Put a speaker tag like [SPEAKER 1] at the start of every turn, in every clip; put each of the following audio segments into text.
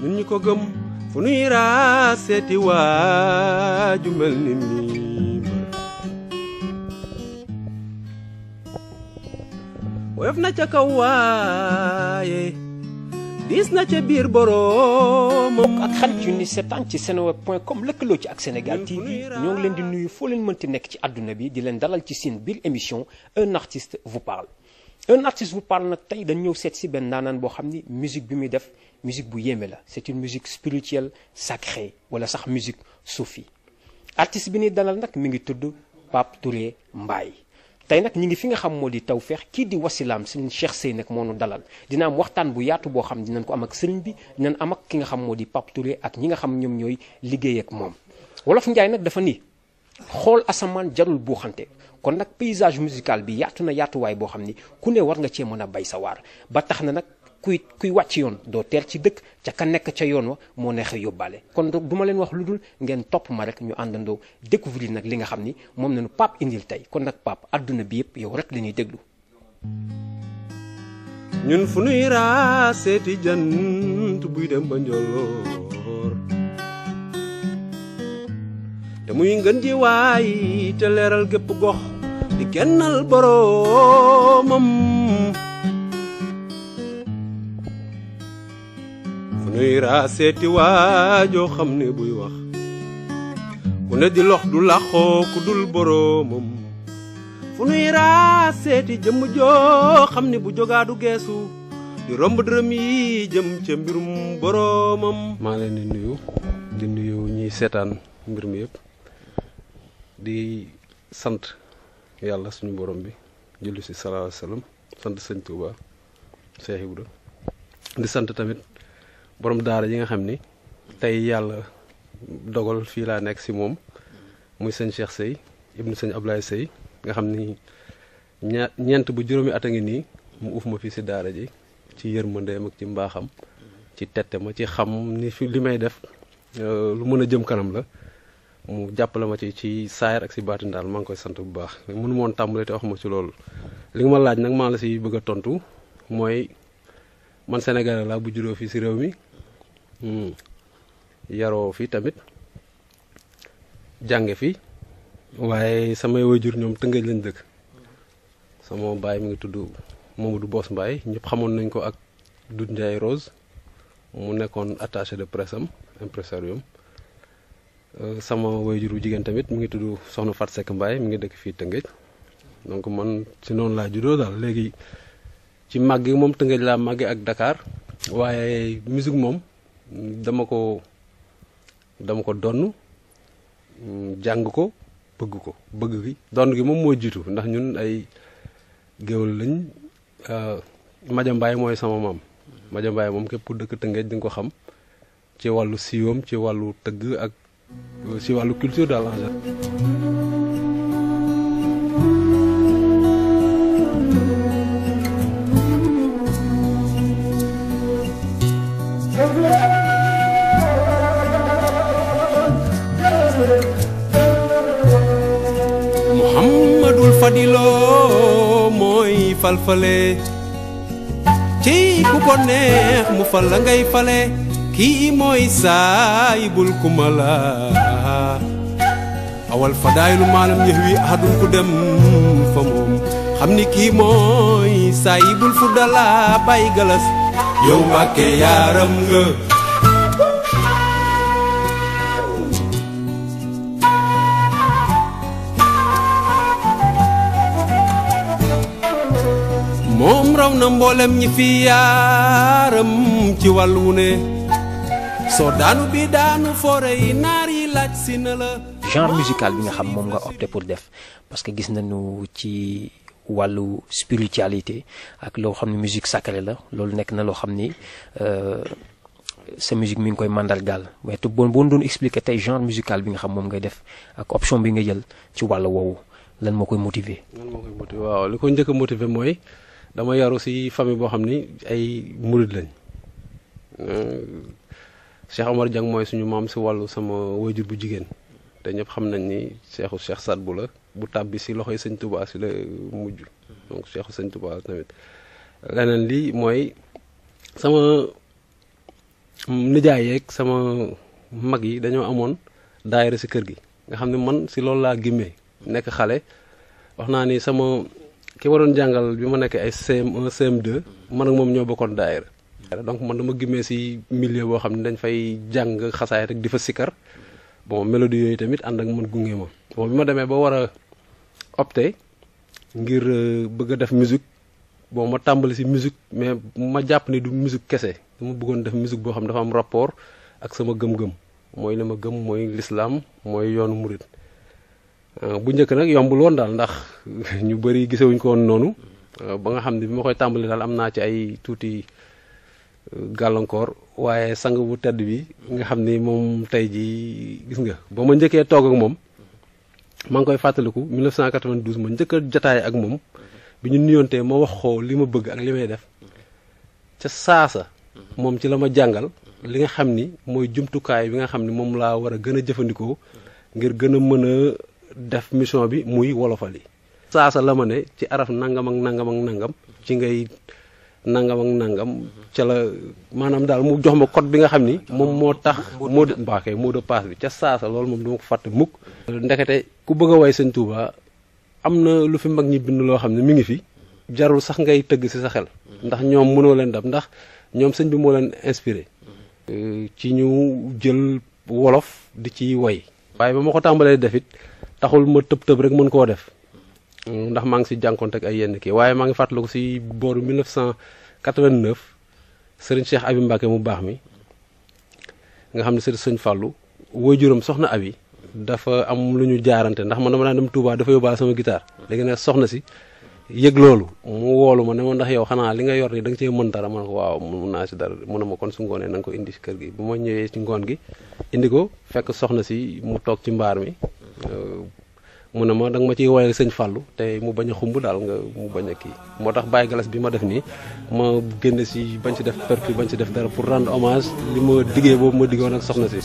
[SPEAKER 1] ñun ñi ko gëm fu nuy raa seeti waaju mel ni nii woyof na ca kaw waaye diis na ca biir boroomam.
[SPEAKER 2] ak xarit yu ni seetaan ci seneweb.com lëkkaloo ci ak Sénégal TV ñoo ngi leen di nuyu foo leen mënti nekk ci àdduna bi di leen dalal ci seen biir émission un artiste vous parle. un artiste vous parle nag tey dañ ñëw seet si benn naanaan boo xam ni musique bi muy def musique bu yéeme la c'est une musique spirituelle sacrée wala sax musique soufi. artiste bi ni dalal nag mi ngi tudd Pape Touré Mbaye. tey nag ñi ngi fi nga xam moo di Tawfekh kii di wasilaam sëriñ Cheikh Seye nag moo nu dalal dina am waxtaan bu yaatu boo xam dinañ ko am ak sëriñ bi dinañ am ak ki nga xam moo di Pape Touré ak ñi nga xam ñoom ñooy liggéey ak moom. wolof Njaay nag dafa ni xool asamaan jarul buuxante kon nag paysage musical bi yaatu na yaatuwaay boo xam ni ku ne war nga cee mën a bay sa waar ba tax na nag kuy wàcc yoon doo teer ci dëkk ca ka nekk ca yoon wa moo neex a yóbbaale kon donc du ma leen wax lu dul ngeen topp ma rek ñu àndandoo découvrir nag li nga xam ni moom nañu Pape indil tey kon nag Pape àdduna bi yëpp yow rek la ñuy déglu.
[SPEAKER 1] ñun fu nuy raa seeti jant buy dem ba njolloor te muy ngën ji waay te leeral gépp gox di kennal boroomam. nuy raa seeti waajoo xam ne buy wax ku ne di lox du laxoo ku dul boroomam fu nuy raa seeti jëmm joo xam ne bu jogaa du geesu di romb dërëm yi jëm ca mbirum boroomam. maa leen di nuyu ñiy seetaan mbir mi yëpp di sant yàlla suñu borom bi julli si sallallahu alayhi wasallam sant sëñ Touba Cheikh Ibra di sant tamit borom daara yi nga xam ni tey yàlla dogal fii laa nekk si moom muy sëñ Cheikh Seye ibnu sëñ Ablaye Seye nga xam ni ñeent bu juróomi at a ngi nii mu uuf ma fii si daara ji ci yërmandeem ak ci mbaaxam ci tette ma ci xam ni fi li may def lu mën a jëm kanam la mu jàppale ma ci saayar ak si baatin daal maa ngi koy sant bu baax mënu moon tàmbale te wax ma ci loolu li nga ma laaj nag maa la si bëgg a tontu mooy man Sénégalais laa bu juróo fii si réew mi yaroo fi tamit jànge fi waaye samay waajur ñoom Tëngéej lañ dëkk sama baay mi ngi tudd Mamadou Boss Mbaye ñëpp xamoon nañ ko ak Doudou Ndiaye Rose mu nekkoon attaché de presse am impresarium sama waajur bu jigéen tamit mi ngi tudd Soxna Fat Seck Mbaye mi ngi dëkk fii Tëngéej donc man si noonu laa juddoo daal léegi ci màgg moom Tëngéej laa màgge ak Dakar waaye musique moom dama ko donn jàng ko bëgg gi donn gi moom moo jiitu ndax ñun ay géwël lañ Maja Mbaay mooy sama maam Maja Mbaay moom képp ku dëkk Tëngéej di nga ko xam ci wàllu siiwam ci wàllu tëgg ak ci wàllu culture daal en général. Fadiloo mooy falfale ci ku ko neex mu fal la ngay fale kii mooy saayibul kumala awal fadaayilu maalam yëx wi ahadun ku dem fa moom xam ni kii mooy saayibul fudala bay galas yow Mbàkke yaaram nga moom raw na mboolem ñi fi yaaram ci wàllu wu ne soo daanu bi daanu foore yi naar yi laaj si na la.
[SPEAKER 2] genre musical bi nga xam moom nga opté pour def parce que gis nañu ci wàllu spiritualité ak loo xam ne musique sacrée la loolu nekk na loo xam ni sa musique mi ngi koy mandargaal mais te boo doon expliquer tey genre musical bi nga xam moom ngay def ak option bi nga jël ci wàllu woowu lan moo koy motiver.
[SPEAKER 1] waaw li ko njëkk a motiver mooy. dama yaru ci famille boo xam ni ay murid lañ Cheikh Omar Dieng mooy suñu maam ci wàllu sama waajur bu jigéen te ñëpp xam nañ ni Cheikh Sadbou la bu tàbbi ci loxoy sëñ Touba ci la mujj donc Cheikhu sëñ Touba tamit leneen li mooy sama nijaay yeeg sama mag yi dañoo amoon daayira si kër gi nga xam ne man si loolu laa gimmee nekk xale wax naa ni sama ki ma doon jàngal bi ma nekk ay CM1 CM2 man ak moom ñoo bokkoon daayira donc man dama gimmee si milieu boo xam ne dañ fay jàng xasaay rek di fa sikkar bon mélodie yooyu tamit ànd ak man gunge ma bon bi ma demee ba war a opté ngir bëgg a def musique bon ma tàmbali si musique mais ma jàpp ni du musique kese dama bëggoon def musique boo xam dafa am rapport ak sama gëm-gëm mooy li ma gëm mooy l'islam mooy yoonu murit bu njëkk nag yombul woon daal ndax ñu bëri gisewuñ ko woon noonu ba nga xam ne bi ma koy tàmbali daal am naa ci ay tuuti gàllankoor waaye sang bu tedd bi nga xam ni moom tey ji gis nga ba ma njëkkee toog ak moom maa ngi koy fàttaliku 1992 ma njëkk a jotaay ak moom bi ñu nuyoontee ma wax ko li ma bëgg ak li may def ca saasa moom ci la ma jàngal li nga xam ni mooy jumtukaay bi nga xam ni moom laa war a gën a jëfandikoo ngir gën a mën a def mission bi muy wolofal yi saasa la ma ne ci araf nangam ak nangam ak nangam ci ngay nangam ak nangam ca la maanaam daal mu jox ma code bi nga xam ni moom moo tax mot de passe bi ca saasa loolu moom duma ko fàtte mukk ndekete ku bëgg a way sëñ Touba am na lu fi mag ñi bind loo xam ne mi ngi fi jarul sax ngay tëgg ci sa xel ndax ñoom mënoo leen dab ndax ñoom sëñ bi moo leen inspiré ci ñu jël wolof di ci way waaye ba ma ko tàmbalee def it taxul ma tëb rek mën koo def ndax maa ngi si jànkoonte ak ay yenn kii waaye maa ngi fàttaliku si booru 1989 sëriñ Cheikh Abi Mbacke mu baax mi nga xam ne sëñ Fallou waajuram soxna Abi dafa am lu ñu jaarante ndax man dama daan dem Touba dafa yóbbaale sama guitare léegi nag soxna si yëg loolu mu woolu ma ne ma ndax yow xanaa li nga yor ni da nga cee mën dara ma ne ko waaw mun naa si dara mu ne ma kon su ngoonee na nga ko indi si kër gi bu ma ñëwee ci ngoon gi indi ko fekk soxna si mu toog ci mbaar mi mu ne ma da nga ma ciy woyal sëñ Fallou te mu bañ a xumb daal nga mu bañ a kii moo tax Baye Galas bi ma def nii ma génn si bañ si def percu bañ si def dara pour rendre hommage li ma diggee boobu ma diggoon ak soxna si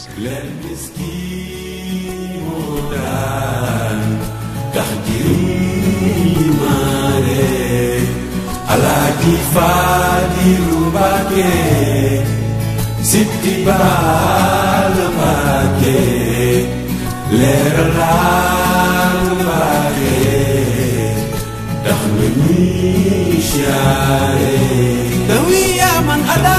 [SPEAKER 3] tax jiriñ maare Alaaji Faadilu Mbàkke Siti Baala Mbàkke leeral Mbàkke tax na ñuy siyaare dawi yaa man ada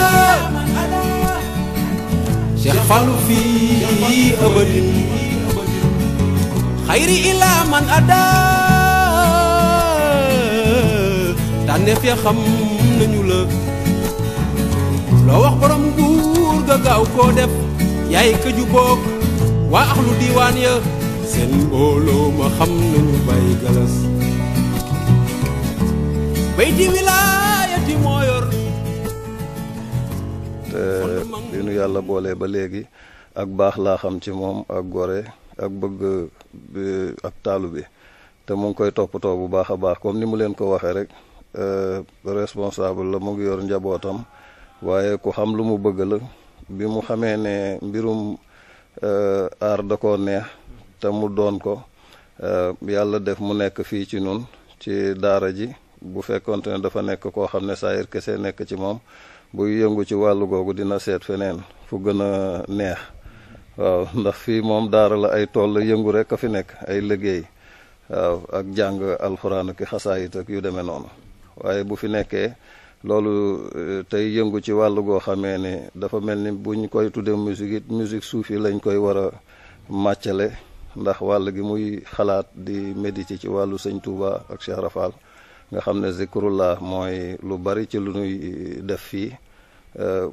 [SPEAKER 3] Cheikh Fallou fii abadin xayri ilaa man ada tànneef ya xam nañu la loo wax borom nguur ga gaaw koo def yaay këju boog waa axlu diiwaan ya seen mbooloo ma xam nañu Baye Galas bay di wilaayati moo yor
[SPEAKER 4] te li nu yàlla boole ba léegi ak baax laa xam ci moom ak gore ak bëgg ak taalu bi te mu ngi koy toppatoo bu baax a baax comme ni mu leen ko waxee rek responsable la mu ngi yor njabootam waaye ku xam lu mu bëgg la bi mu xamee ne mbirum aar da koo neex te mu doon ko yàlla def mu nekk fii ci nun ci daara ji bu fekkonte ne dafa nekk koo xam ne saayir kese nekk ci moom buy yëngu ci wàllu googu dina seet feneen fu gën a neex waaw ndax fii moom daara la ay tool la yëngu rek a fi nekk ay liggéey waaw ak jàng alxuraan ak xasaayit ak yu demee noonu waaye bu fi nekkee loolu tey yëngu ci wàllu goo xamee ne dafa mel ni buñ koy tuddee musique it musique suufi lañ koy war a màccale ndax wàll gi muy xalaat di méditer ci wàllu sëñ Touba ak Cheikh Rafal nga xam ne zikrullah mooy lu bari ci lu ñuy def fii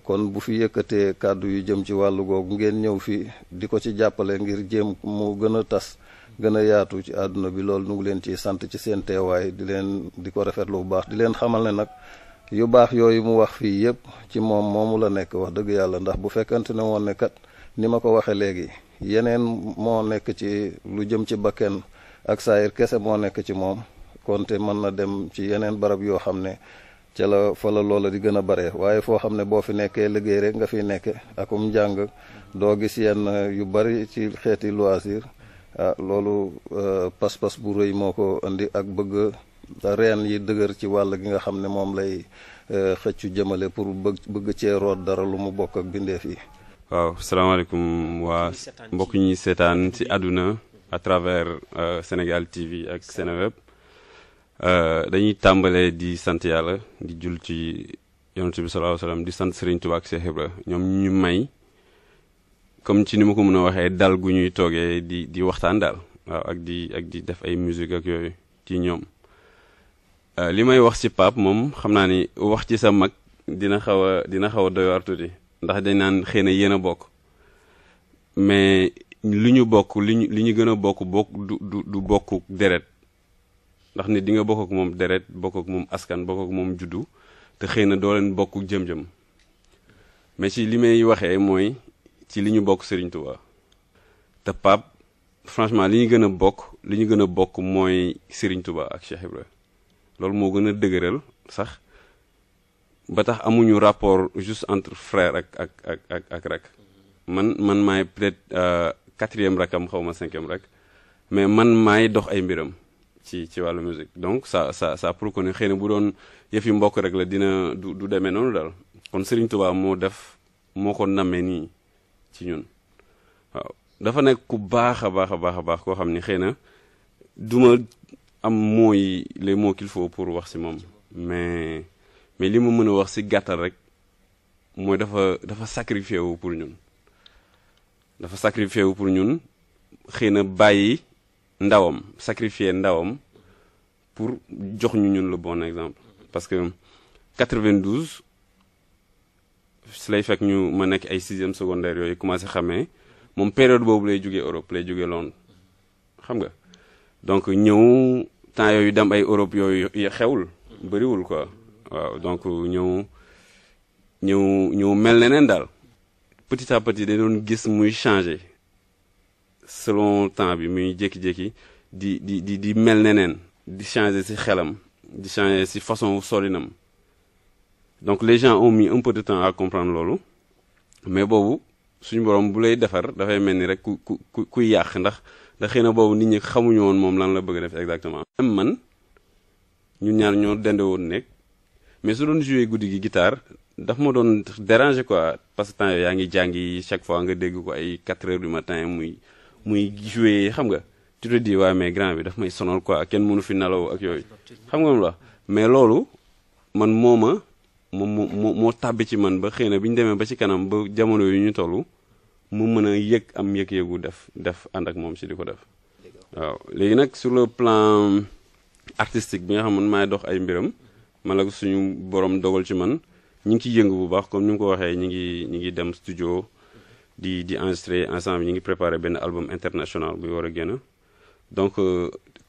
[SPEAKER 4] kon bu fi yëkkatee kàddu yu jëm ci wàllu googu ngeen ñëw fii di ko ci jàppale ngir jéem mu gën a tas gën a yaatu ci àdduna bi loolu nu ngi leen ci sant ci seen teewaay di ko rafetlu bu baax di leen xamal ne nag yu baax yooyu mu wax fii yëpp ci moom moomu la nekk wax dëgg yàlla ndax bu fekkante ne woon ne kat ni ma ko waxee léegi yeneen moo nekk ci lu jëm ci bakken ak saayir kese moo nekk ci moom konte mën na dem ci yeneen barab yoo xam ne ca la fa la loola di gën a bare waaye foo xam ne boo fi nekkee liggéey rek nga fiy nekke akum njàng doo gis yenn yu bari ci xeeti loisir loolu pas-pas bu rëy moo ko indi ak bëgg reen yi dëgër ci wàll gi nga xam ne moom lay xëccu jëmale pour bëgg cee root dara lu mu bokk ak bindeef yi.
[SPEAKER 5] waaw salaamaaleykum waa mbokk ñi seetaan ci àdduna à travers Sénégal TV ak Seneweb dañuy tàmbalee di sant yàlla di jul ci yonent bi sallallahu alayhi wasallam di sant Serigne Touba ak Cheikh Ibra ñoom ñu may comme ci ni ma ko mën a waxee dal gu ñuy toogee di waxtaan daal waaw ak di def ay musique ak yooyu ci ñoom li may wax ci Pape moom xam naa ni wax ci sa mag dina xaw a doy waar tuuti ndax dañ naan xëy na yéen a bokk mais li ñu bokk li ñu gën a bokk du bokk deret ndax nit di nga bokk ak moom deret bokk ak moom askan bokk ak moom juddu te xëy na doo leen bokk jëm-jëm mais ci li may waxee mooy ci li ñu bokk Serigne Touba te Pape franchement li ñu gën a bokk mooy Serigne Touba ak Cheikh Ibra loolu moo gën a dëgëral sax ba tax amuñu rapport juste entre frère ak rak man maay peut-être 4e rakam xaw ma 5e rak mais man maay dox ay mbiram ci wàllu musique donc ça pour que ne xëy na bu doon yëf yi mbokk rek la dina du demee noonu daal kon Serigne Touba moo ko nammee nii ci ñun waaw dafa nekk ku baax a baax koo xam ni xëy na duma am les mots qu'il faut pour wax ci moom mais li ma mën a wax ci gàttal rek mooy dafa sacrifié wu pour ñun xëy na bàyyi ndawam sacrifié ndawam pour jox ñu ñun le bon exemple parce que 92 si lay fekk ñu ma nekk ay 6e secondaire yooyu commencé xamee moom période boobu lay jógee Europe lay jógee Londres xam nga donc ñëw temps yooyu dem ay Europe yooyu xewul bëriwul quoi waaw donc ñëw mel neneen daal petit à petit da doon gis muy changer selon temps bi muy jékki-jékki di mel neneen di changer ci xelam di changer ci façon solinam donc les gens ont mis un peu de temps à comprendre loolu mais boobu suñu borom bu lay defar dafay mel ni rek kuy yàq ndax xëy na boobu nit ñi xamuñu woon moom lan la bëgg a def exactement. même man ñun ñaar ñoo dende woon nekk mais su doon jouer guddi gi guitare daf ma doon déranger quoi parce que temps yooyu yaa ngi jàngi chaque fois nga dégg ko ay 4 heures du matin muy jouer xam nga tu te dis waaye mais grand bi daf may sonal quoi kenn mënu fi nelaw ak yooyu xam nga moom la mais loolu man moo tàbbi ci man ba xëy na bi ñu demee ba ci kanam ba jamono yu ñu toll mu mën a yëg-yëgu def ànd ak moom ci di ko def waaw léegi nag sur le plan artistique bi nga xam man maay dox ay mbiram man la suñu borom dogal ci man ñu ngi ciy yëngu bu baax comme ni nga ko waxee ñi ngi dem studio di enregistrer ensemble ñi ngi préparer benn album international bu war a génn donc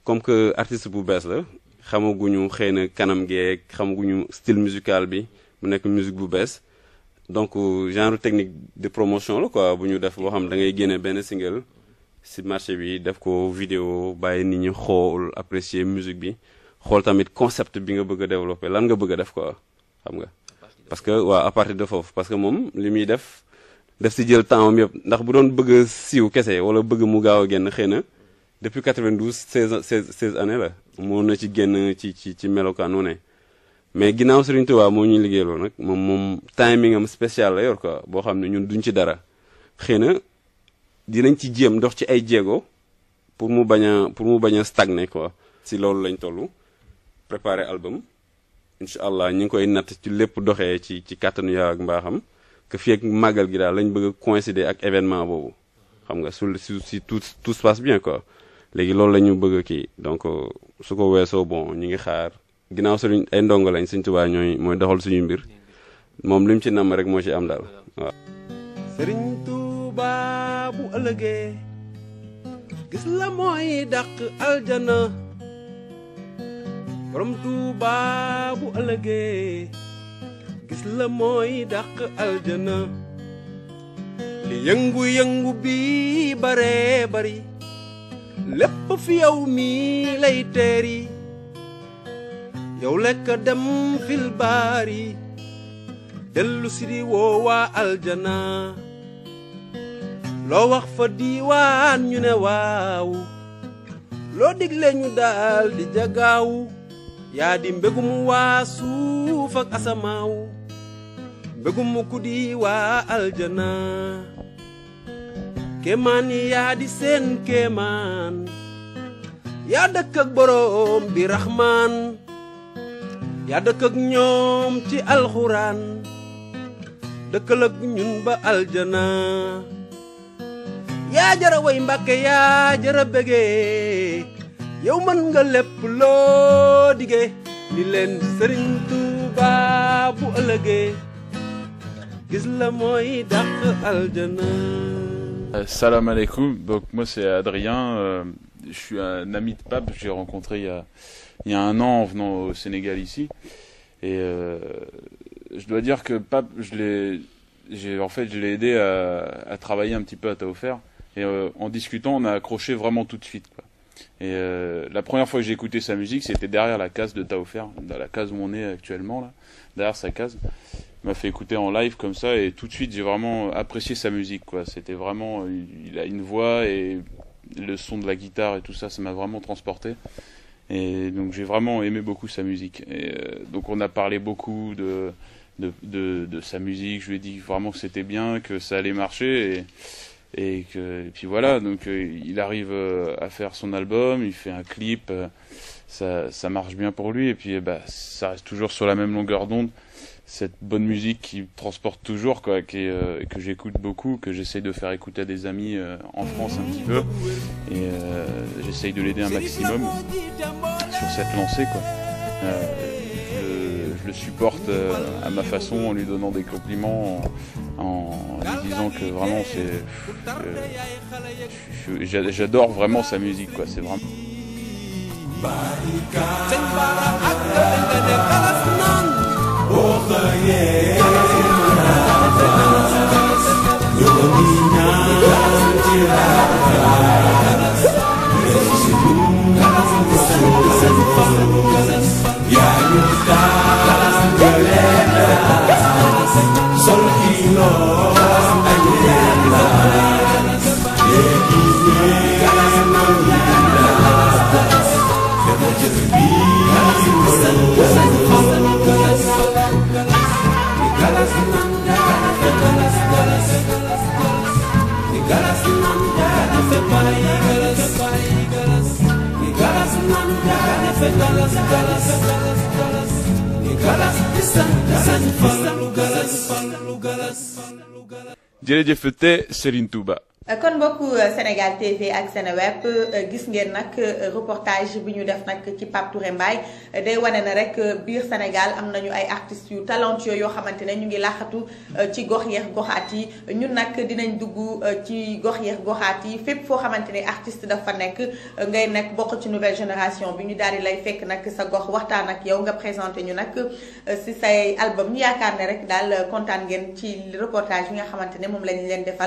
[SPEAKER 5] comme que artiste bu bees la xamaguñu xëy na kanam geeg xamaguñu style musical bi mu nekk musique bu bees donc genre technique de promotion la quoi bu ñu def boo xam da ngay génne benn single ci marché bi def ko vidéo bàyyi nit ñi xool apprécier musique bi xool tamit concept bi nga bëgg a développer lan nga bëgg a def quoi xam nga parce que à partir de foofu parce que moom li muy def ci jël temps am yëpp ndax bu doon bëgg a siiw kese wala bëgg mu gaaw a génn xëy na depuis 92 16 années la moo na ci génn ci melokaan ne mais ginnaaw Serigne Touba moo ñuy liggéeyloo nag moom timing am spécial la yor quoi boo xam ne ñun duñ ci dara xëy na dinañ ci jéem dox ci ay jéego pour mu bañ a stagner quoi si loolu lañ toll préparer album incha allah ñu ngi koy natt ci lépp doxee ci kàttanu Yàlla ak mbaaxam que fii ak màggal gi daal lañ bëgg a coïncider ak événement boobu xam nga si tout se passe bien quoi léegi loolu la ñu bëgg a kii donc su ko weesoo bon ñu ngi xaar ginnaaw Serigne ay ndongo lañ Serigne Touba mooy doxal suñu mbir moom li mu ci namm rek moo ci am daal waaw.
[SPEAKER 3] Serigne Touba bu ëllëgee gis la mooy dàq aljana borom Touba bu ëllëgee gis la mooy dàq aljana li yëngu-yëngu bi bare bari lépp fi yow mi lay teeri yow lekk dem fil baari dellu si di woowaa aljana loo wax fa diiwaan ñu ne waaw loo digle ñu daal di jagaaw yaa di mbégum waa suuf ak asamaaw mbégum ku di waa aljana kéemaan yi yaa di seen kéemaan yaa dëkk ak boroom bi raxmaan yaa dëkk ak ñoom ci alxuraan dëkkal ak ñun ba aljana yaa jara way Mbàkke yaa jara bégee yow mën nga lépp loo dige ni leen Sëriñ Tuuba bu ëllëgee gis la mooy dàq aljana.
[SPEAKER 6] Salam alaikum, donc moi c'est Adrien, je suis un ami de Pape, j'ai rencontré il y a un an en venant au Sénégal ici, et je dois dire que Pape, je l'ai aidé à travailler un petit peu à Taofer, et en discutant on a accroché vraiment tout de suite, quoi. Et la première fois que j'ai écouté sa musique, c'était derrière la case de Taofer, dans la case où on est actuellement là, derrière sa case. Il m'a fait écouter en live comme ça et tout de suite j'ai vraiment apprécié sa musique, quoi. C'était vraiment, il a une voix et le son de la guitare et tout ça, ça m'a vraiment transporté. Et donc j'ai vraiment aimé beaucoup sa musique. Et donc on a parlé beaucoup de sa musique. Je lui ai dit vraiment que c'était bien, que ça allait marcher et puis voilà. Donc il arrive à faire son album, il fait un clip, ça marche bien pour lui et puis ça reste toujours sur la même longueur d'onde. Cette bonne musique qui transporte toujours, quoi, que j'écoute beaucoup, que j'essaye de faire écouter à des amis en France un petit peu, et j'essaye de l'aider un maximum sur cette lancée, quoi. Je le supporte à ma façon en lui donnant des compliments, en lui disant que vraiment j'adore vraiment sa musique, quoi. C'est vraiment.
[SPEAKER 7] jërëjëf Serigne Touba.
[SPEAKER 8] kon mbokku Sénégal TV ak Seneweb gis ngeen nag reportage bi ñu def nag ci Pape Touré Mbaye day wane na rek biir Sénégal am nañu ay artistes yu talentueux yoo xamante ne ñu ngi laaxatu ci gox yeex goxaat yi ñun nag dinañ dugg ci gox yeex goxaat yi fépp foo xamante ne artiste dafa nekk ngay nekk bokk ci nouvelle génération bi ñu daal di lay fekk nag sa gox waxtaan ak yow nga présenté ñu nag si say album ñu yaakaar ne rek daal kontaan ngeen ci reportage yi nga xamante ne moom lañ leen defal.